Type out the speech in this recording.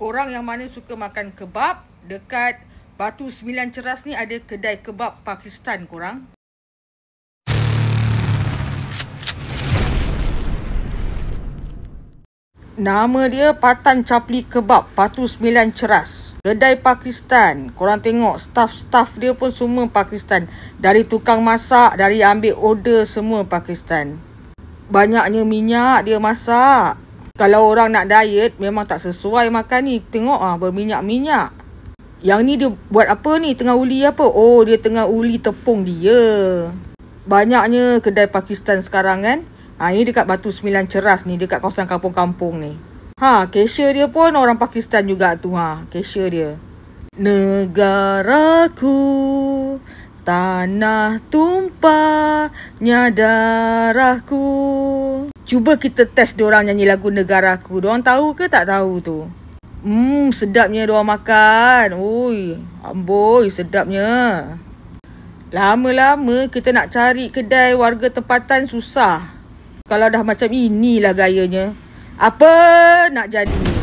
Korang yang mana suka makan kebab, dekat Batu 9 Ceras ni ada kedai kebab Pakistan korang. Nama dia Patan Capli Kebab Batu 9 Ceras. Kedai Pakistan. Korang tengok staff dia pun semua Pakistan. Dari tukang masak, dari ambil order semua Pakistan. Banyaknya minyak dia masak. Kalau orang nak diet memang tak sesuai makan ni. Tengok berminyak-minyak. Yang ni dia buat apa ni? Tengah uli apa? Oh, dia tengah uli tepung dia. Banyaknya kedai Pakistan sekarang kan. Ini dekat Batu 9 Ceras ni, dekat kawasan kampung-kampung ni. Cashier dia pun orang Pakistan juga tu. Cashier dia. Negaraku, tanah tumpahnya darahku. Cuba kita test diorang nyanyi lagu Negaraku. Diorang tahu ke tak tahu tu? Sedapnya diorang makan. Ui, amboi, sedapnya. Lama-lama kita nak cari kedai warga tempatan susah. Kalau dah macam inilah gayanya, apa nak jadi?